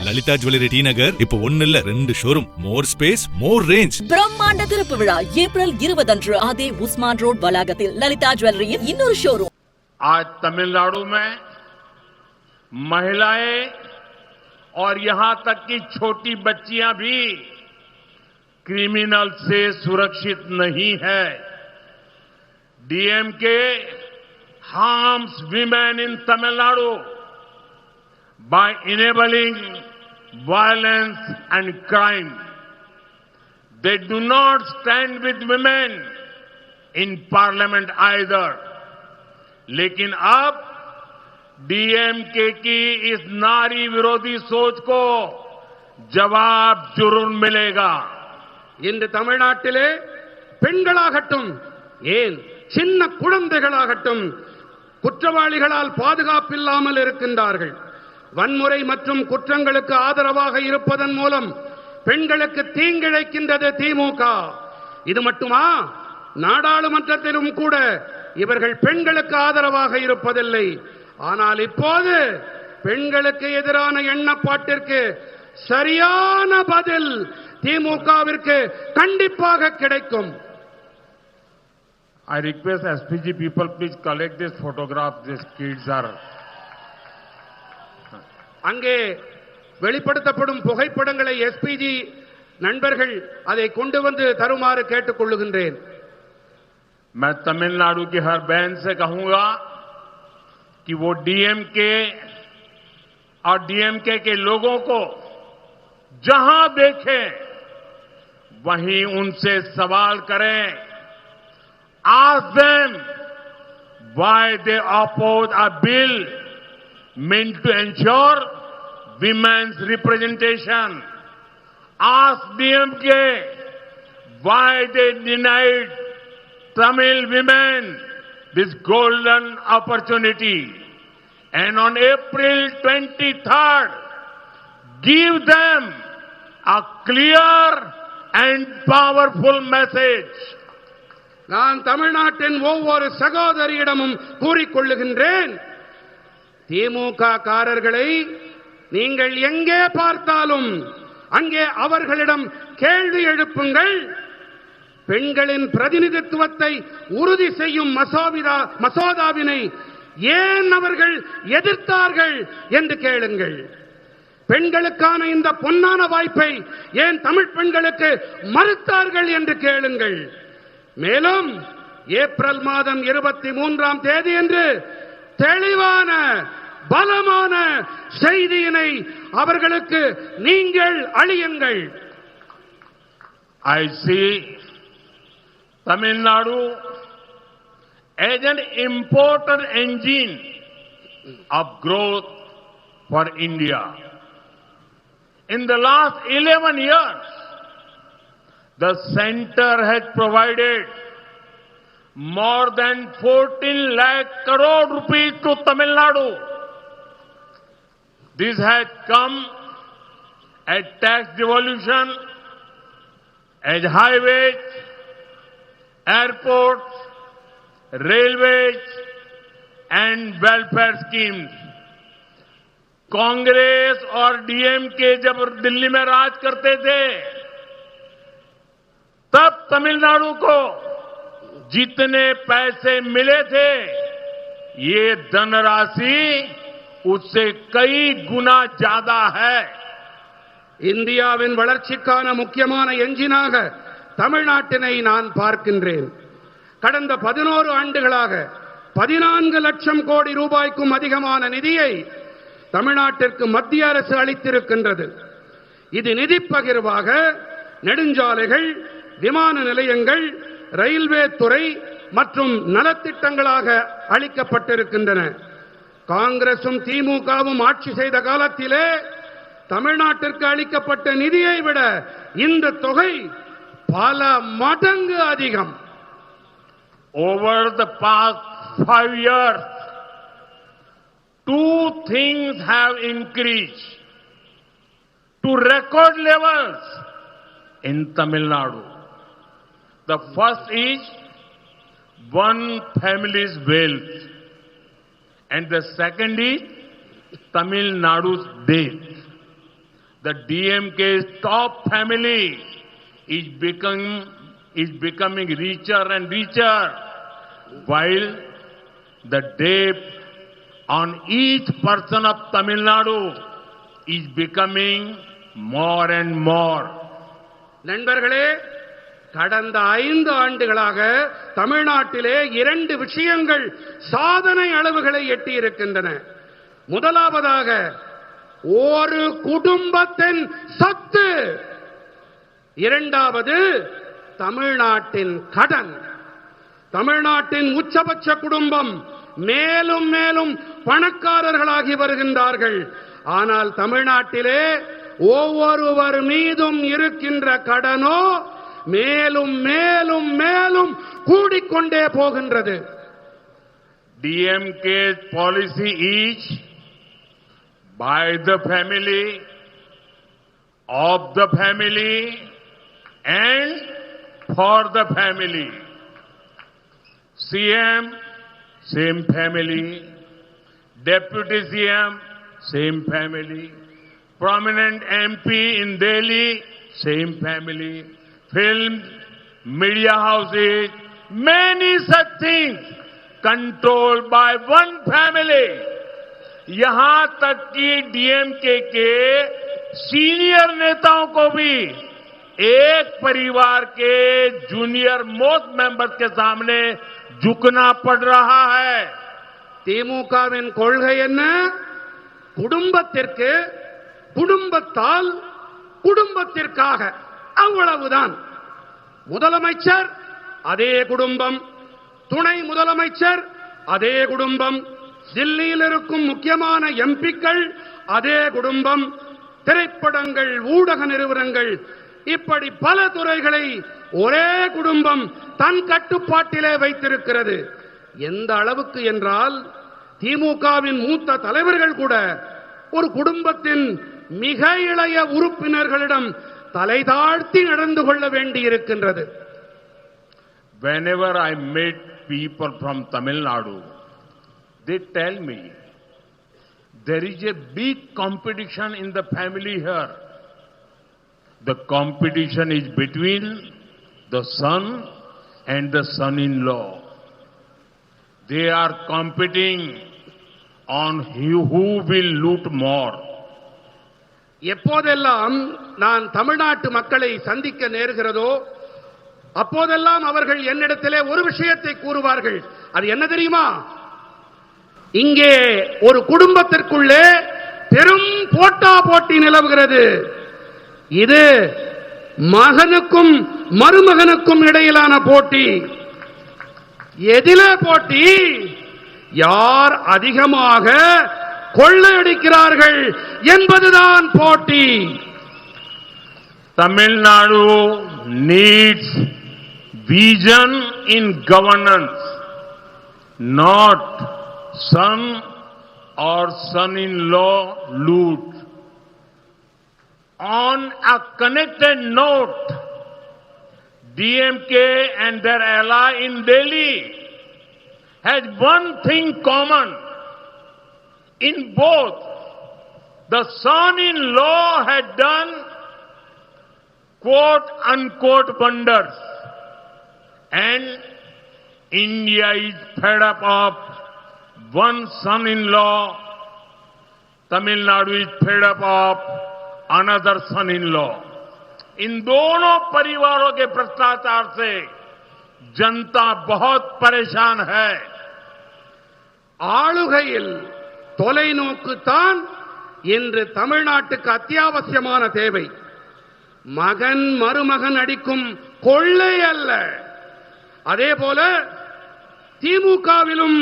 Lalitha jewellery T நகர் இப்போ 1 இல்ல 2 showroom, மோர் space, மோர் range. பிரம்மாண்ட திறப்பு விழா ஏப்ரல் 20 அன்று அதே உஸ்மான் ரோட் வளாகத்தில் லலிதா ஜுவல்லரியின் இன்னொரு ஷோரூம். आज तमिलनाडु में महिलाएं और यहां तक की छोटी बच्चियां भी क्रिमिनल से सुरक्षित नहीं है. DMK harms women in Tamil Nadu by enabling violence and crime. They do not stand with women in parliament either. लेकिन अब डीएमके की इस नारी विरोधी सोच को जवाब जरूर मिलेगा. இந்த தமிழ்நாட்டிலே பெண்களாகட்டும், ஏன் சின்ன குழந்தைகளாகட்டும் குற்றவாளிகளால் பாதுகாப்பில்லாமல் இருக்கின்றார்கள். வன்முறை மற்றும் குற்றங்களுக்கு ஆதரவாக இருப்பதன் மூலம் பெண்களுக்கு தீங்கிழைக்கின்றது திமுக. இது மட்டுமா, நாடாளுமன்றத்திலும் கூட இவர்கள் பெண்களுக்கு ஆதரவாக இருப்பதில்லை. ஆனால் இப்போது பெண்களுக்கு எதிரான எண்ணப்பாட்டிற்கு சரியான பதில் திமுகவிற்கு கண்டிப்பாக கிடைக்கும். I request SPG people, please collect this photograph. These kids are. அங்கே வெளிப்படுத்தப்படும் புகைப்படங்களை எஸ்பிஜி நண்பர்கள் அதை கொண்டு வந்து தருமாறு கேட்டுக் கொள்ளுகின்றேன். मैं तमिलनाडु की हर बहन से कहूंगा कि वो डीएमके और डीएमके के लोगों को जहां देखें वहीं उनसे सवाल करें. Ask them why they oppose a bill meant to ensure women's representation. Ask DMK why they denied Tamil women this golden opportunity. And on April 23rd, give them a clear and powerful message. நான் தமிழ்நாட்டின் ஒவ்வொரு சகோதரியிடமும் கூறிக்கொள்ளுகின்றேன், திமுக காரர்களை நீங்கள் எங்கே பார்த்தாலும் அங்கே அவர்களிடம் கேள்வி எழுப்புங்கள். பெண்களின் பிரதிநிதித்துவத்தை உறுதி செய்யும் மசோதாவினை ஏன் அவர்கள் எதிர்த்தார்கள் என்று கேளுங்கள். பெண்களுக்கான இந்த பொன்னான வாய்ப்பை ஏன் தமிழ் பெண்களுக்கு மறுத்தார்கள் என்று கேளுங்கள். மேலும் ஏப்ரல் மாதம் 23ஆம் தேதி என்று தெளிவான பலமான செய்தியினை அவர்களுக்கு நீங்கள் அளியுங்கள். I see Tamil Nadu as an important engine of growth for India. In the last 11 years, the center has provided more than 14 lakh crore rupees to Tamil Nadu. This has come as tax devolution, as highways, airports, railways and welfare schemes. Congress और DMK जब दिल्ली में राज करते थे तब तमिलनाडु को जितने पैसे मिले थे ये धनराशि उससे कई गुना ज्यादा है. இந்தியாவின் வளர்ச்சிக்கான முக்கியமான என்ஜினாக தமிழ்நாட்டினை நான் பார்க்கின்றேன். கடந்த 11 ஆண்டுகளாக 14 லட்சம் கோடி ரூபாய்க்கும் அதிகமான நிதியை தமிழ்நாட்டிற்கு மத்திய அரசு அளித்திருக்கின்றது. இது நிதி பகிர்வாக நெடுஞ்சாலைகள், விமான நிலையங்கள், ரயில்வே துறை மற்றும் நலத்திட்டங்களாக அளிக்கப்பட்டிருக்கின்றன. காங்கிரசும் திமுகவும் ஆட்சி செய்த காலத்திலே தமிழ்நாட்டிற்கு அளிக்கப்பட்ட நிதியை விட இந்த தொகை பல மடங்கு அதிகம். Over the past 5 years, two things have increased to record levels in Tamil Nadu. The first is one family's wealth, and the second is Tamil Nadu's death. the DMK's top family is becoming richer and richer, while the debt on each person of Tamil Nadu is becoming more and more. நண்பர்களே, கடந்த 5 ஆண்டுகளாக தமிழ்நாட்டிலே 2 விஷயங்கள் சாதனை அளவுகளை எட்டியிருக்கின்றன. முதலாவதாக ஒரு குடும்பத்தின் சொத்து, இரண்டாவது தமிழ்நாட்டின் கடன். தமிழ்நாட்டின் உச்சபட்ச குடும்பம் மேலும் மேலும் பணக்காரர்களாகி வருகின்றார்கள். ஆனால் தமிழ்நாட்டிலே ஒவ்வொருவர் மீதும் இருக்கின்ற கடனோ மேலும் மேலும் மேலும் கூடிக்கொண்டே போகின்றது. DMK's policy is by the family, of the family and for the family. CM, same family. Deputy CM, same family. Prominent MP in Delhi, same family. Films, media houses, many such things controlled by one family. यहां तक कि DMK के senior नेताओं को भी एक परिवार के जूनियर मोस्ट मेंबर्स के सामने झुकना पड़ रहा है. திமுகவின் கொள்கை என்ன? குடும்பத்திற்கு, குடும்பத்தால், குடும்பத்திற்காக, அவ்வளவுதான். முதலமைச்சர் அதே குடும்பம், துணை முதலமைச்சர் அதே குடும்பம், தில்லியில் இருக்கும் முக்கியமான எம்பிக்கள் அதே குடும்பம், திரைப்படங்கள், ஊடக நிறுவனங்கள், இப்படி பல துறைகளை ஒரே குடும்பம் தன் கட்டுப்பாட்டிலே வைத்திருக்கிறது. எந்த அளவுக்கு என்றால் திமுகவின் மூத்த தலைவர்கள் கூட ஒரு குடும்பத்தின் மிக இளைய உறுப்பினர்களிடம் தலை தாழ்த்தி நடந்து கொள்ள வேண்டியிருக்கின்றது. Whenever I meet people from Tamil Nadu, they tell me there is a big competition in the family here. The competition is between the son and the son-in-law. They are competing on who will loot more. எப்போதெல்லாம் நான் தமிழ்நாட்டு மக்களை சந்திக்க நேர்கிறதோ அப்போதெல்லாம் அவர்கள் என்னிடத்திலே ஒரு விஷயத்தை கூறுவார்கள். அது என்ன தெரியுமா? இங்கே ஒரு குடும்பத்திற்குள்ளே பெரும் போட்டா போட்டி நிலவுகிறது. இது மகனுக்கும் மருமகனுக்கும் இடையிலான போட்டி. எதிலே போட்டி? யார் அதிகமாக கொள்ளையடிக்கிறார்கள் என்பதுதான் போட்டி. Tamil Nadu needs vision in governance, not son or son-in-law loot. On a connected note, DMK and their ally in Delhi has one thing common. In both, the son-in-law had done quote-unquote wonders, and India is fed up of one son-in-law. Tamil Nadu is fed up of another son-in-law. इन दोनों परिवारों के भ्रष्टाचार से जनता बहुत परेशान है. ஆளுகையில் தொலைநோக்கு தான் இன்று தமிழ்நாட்டுக்கு அத்தியாவசியமான தேவை. மகன் மருமகன் அடிக்கும் கொள்ளை அல்ல. அதேபோல திமுகவிலும்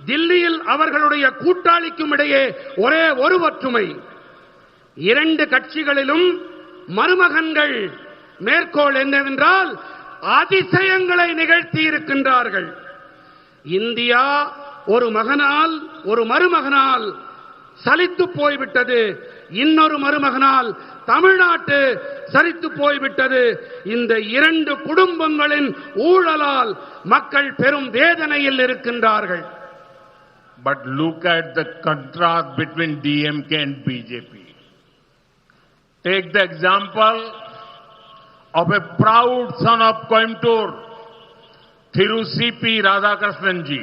தில்லியில் அவர்களுடைய கூட்டாளிக்கும் இடையே ஒரே ஒரு ஒற்றுமை. இரண்டு கட்சிகளிலும் மருமகன்கள் மேற்கோள் என்னவென்றால் அதிசயங்களை நிகழ்த்தி இருக்கின்றார்கள். இந்தியா ஒரு மகனால், ஒரு மருமகனால் சலித்து போய்விட்டது. இன்னொரு மருமகனால் தமிழ்நாட்டு சரித்து போய்விட்டது. இந்த இரண்டு குடும்பங்களின் ஊழலால் மக்கள் பெரும் வேதனையில் இருக்கின்றார்கள். But look at the contrast between DMK and BJP. Take the example of a proud son of Coimbatore, Thiru C.P. Radhakrishnan ji.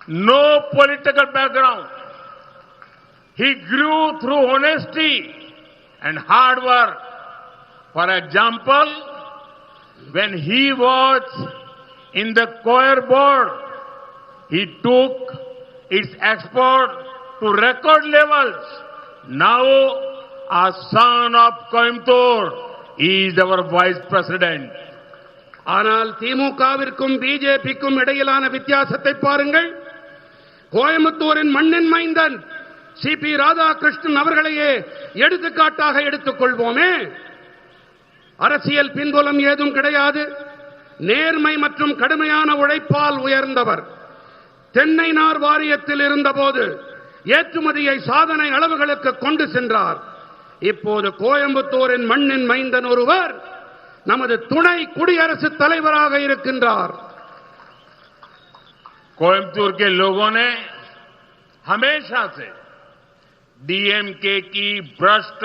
No political background. He grew through honesty and hard work. For example, when he was in the choir board, he took its export to record levels. Now, a son of Coimbatore is our vice president. ஆனால் திமுகவிற்கும் பிஜேபிக்கும் இடையிலான வித்தியாசத்தை பாருங்கள். கோயம்புத்தூரின் மண்ணின் மைந்தன் CP Radhakrishnan அவர்களையே எடுத்துக்காட்டாக எடுத்துக் கொள்வோமே. அரசியல் பின்புலம் ஏதும் கிடையாது. நேர்மை மற்றும் கடுமையான உழைப்பால் உயர்ந்தவர். தென்னை நார் வாரியத்தில் இருந்தபோது ஏற்றுமதியை சாதனை அளவுகளுக்கு கொண்டு சென்றார். இப்போது கோயம்புத்தூரின் மண்ணின் மைந்தன் ஒருவர் நமது துணை குடியரசுத் தலைவராக இருக்கின்றார். कोयम्बतूर के लोगों ने हमेशा से डीएमके की भ्रष्ट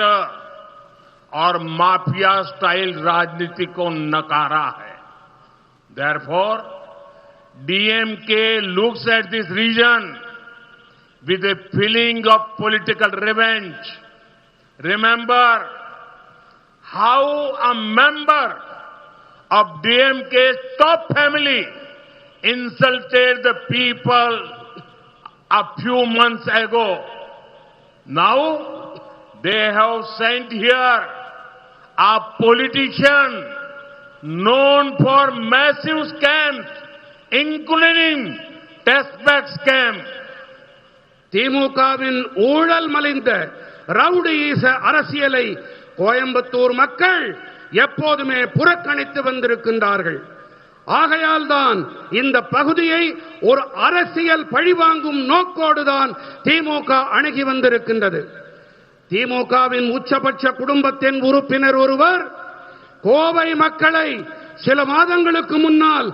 और माफिया स्टाइल राजनीति को नकारा है. Therefore, DMK looks at this region with a feeling of political revenge. Remember how a member of DMK's top family insulted the people a few months ago. Now they have sent here a politician known for massive scams, including test-back scam. திமுகவின் ஊழல் மலிந்த ரவுடியீச அரசியலை கோயம்புத்தூர் மக்கள் எப்போதுமே புறக்கணித்து வந்திருக்கின்றார்கள். ஆகையால் தான் இந்த பகுதியை ஒரு அரசியல் பழிவாங்கும் நோக்கோடுதான் திமுக அணுகி வந்திருக்கின்றது. திமுகவின் உச்சபட்ச குடும்பத்தின் உறுப்பினர் ஒருவர் கோவை மக்களை சில மாதங்களுக்கு முன்னால்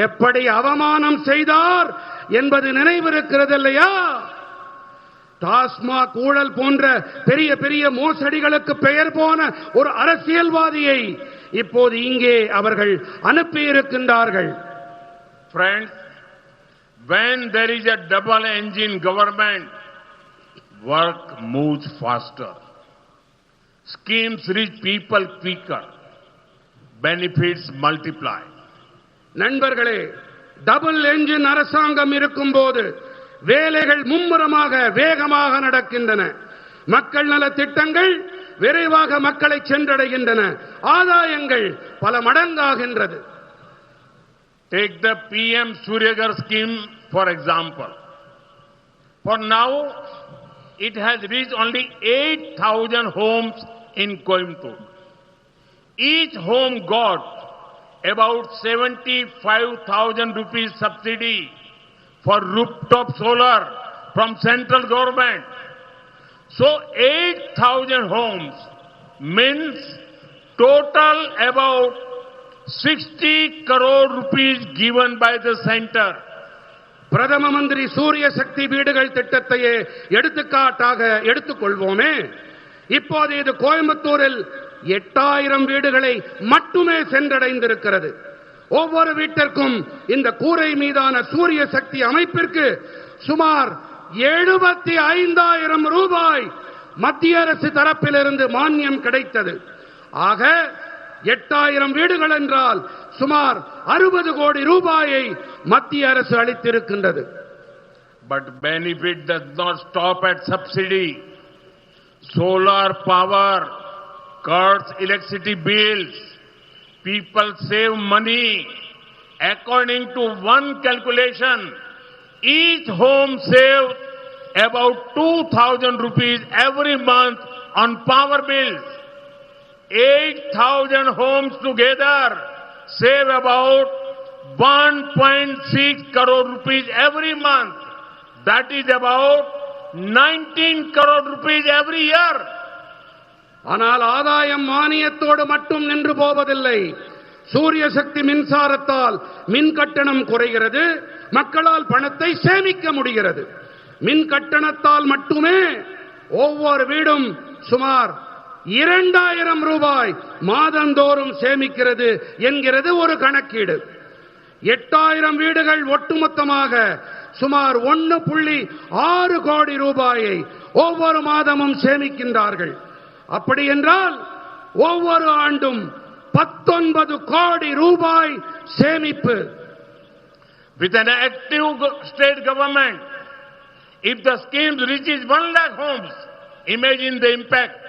எப்படி அவமானம் செய்தார் என்பது நினைவிருக்கிறது இல்லையா? டாஸ்மாக் ஊழல் போன்ற பெரிய பெரிய மோசடிகளுக்கு பெயர் போன ஒரு அரசியல்வாதியை இப்போது இங்கே அவர்கள் அனுப்பியிருக்கின்றார்கள். Friends, when there is a double engine government, work moves faster. Schemes reach people quicker. Benefits multiply. நண்பர்களே, டபுள் என்ஜின் அரசாங்கம் இருக்கும்போது வேலைகள் மும்முரமாக வேகமாக நடக்கின்றன. மக்கள் நல திட்டங்கள் விரைவாக மக்களை சென்றடைகின்றன. ஆதாயங்கள் பல மடங்காகின்றது. Take the PM Suryagar scheme for example. For now, it has reached only 8,000 homes in Coimbatore. Each home got about 75,000 rupees subsidy for rooftop solar from central government. So 8,000 homes means total about 60 crore rupees given by the center. பிரதம மந்திரி சூரிய சக்தி வீடுகள் திட்டத்தையே எடுத்துக்காட்டாக எடுத்துக்கொள்வோமே. இப்போது இது கோயம்புத்தூரில் 8,000 வீடுகளை மட்டுமே சென்றடைந்திருக்கிறது. ஒவ்வொரு வீட்டிற்கும் இந்த கூரை மீதான சூரிய சக்தி அமைப்பிற்கு சுமார் 75,000 ரூபாய் மத்திய அரசு தரப்பிலிருந்து மானியம் கிடைத்தது. ஆக 8,000 வீடுகள் என்றால் சுமார் 60 கோடி ரூபாயை மத்திய அரசு அளித்திருக்கின்றது. But benefit does not stop at subsidy. Solar power cuts electricity bills. People save money. According to one calculation, each home saves about 2,000 rupees every month on power bills. 8,000 homes together save about 1.6 crore rupees every month. That is about 19 crore rupees every year. ஆனால் ஆதாயம் மானியத்தோடு மட்டும் நின்று போவதில்லை. சூரிய சக்தி மின்சாரத்தால் மின் கட்டணம் குறைகிறது. மக்களால் பணத்தை சேமிக்க முடிகிறது. மின் கட்டணத்தால் மட்டுமே ஒவ்வொரு வீடும் சுமார் 2000 ரூபாய் மாதந்தோறும் சேமிக்கிறது என்கிறது ஒரு கணக்கீடு. 8000 வீடுகள் ஒட்டுமொத்தமாக சுமார் 1.6 கோடி ரூபாயை ஒவ்வொரு மாதமும் சேமிக்கின்றார்கள். அப்படி என்றால் ஒவ்வொரு ஆண்டும் 19 கோடி ரூபாய் சேமிப்பு. With an active state government, if the scheme reaches 1 lakh homes, imagine the impact.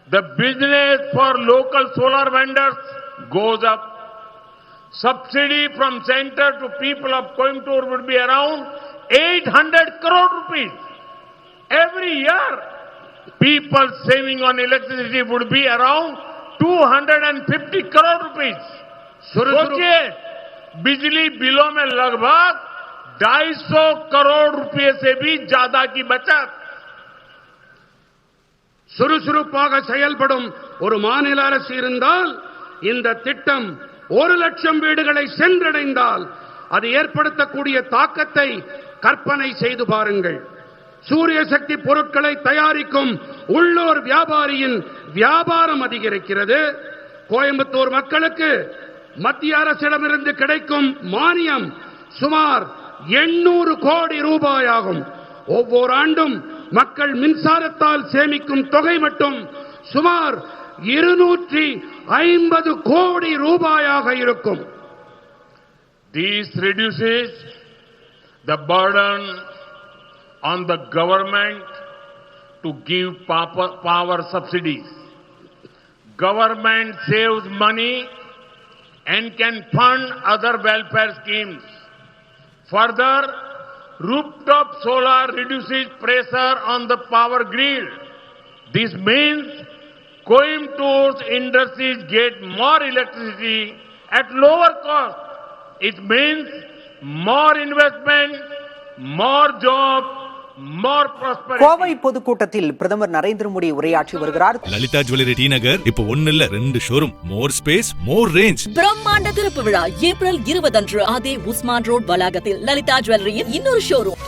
The business for local solar vendors goes up. Subsidy from center to people of Coimbatore would be around 800 crore rupees. Every year, people saving on electricity would be around 250 crore rupees. सोचिए, बिजली बिलों में लगभग 250 करोड़ रुपए से भी ज्यादा की बचत. சுறுசுறுப்பாக செயல்படும் ஒரு மாநில அரசு இருந்தால் இந்த திட்டம் 1 லட்சம் வீடுகளை சென்றடைந்தால் அது ஏற்படுத்தக்கூடிய தாக்கத்தை கற்பனை செய்து பாருங்கள். சூரிய சக்தி பொருட்களை தயாரிக்கும் உள்ளூர் வியாபாரியின் வியாபாரம் அதிகரிக்கிறது. கோயம்புத்தூர் மக்களுக்கு மத்திய அரசிடமிருந்து கிடைக்கும் மானியம் சுமார் 800 கோடி ரூபாய் ஆகும். ஒவ்வொரு ஆண்டும் மக்கள் மின்சாரத்தால் சேமிக்கும் தொகை மட்டும் சுமார் 250 கோடி ரூபாயாக இருக்கும். This reduces the burden on the government to give power subsidies. Government saves money and can fund other welfare schemes. Further, rooftop solar reduces pressure on the power grid. This means Coimbatore's industries get more electricity at lower cost. It means more investment, more jobs, more prosperity. Kovai பொதுக்கூட்டத்தில் பிரதமர் நரேந்திர மோடி உரையாற்றி வருகிறார். Lalitha jewellery T நகர் இப்போ 1 இல்ல 2 showroom. மோர் space, மோர் range. பிரம்மாண்ட திறப்பு விழா April 20 அன்று அதே உஸ்மான் ரோட் வளாகத்தில் லலிதா ஜுவல்லரியின் இன்னொரு ஷோரூம்.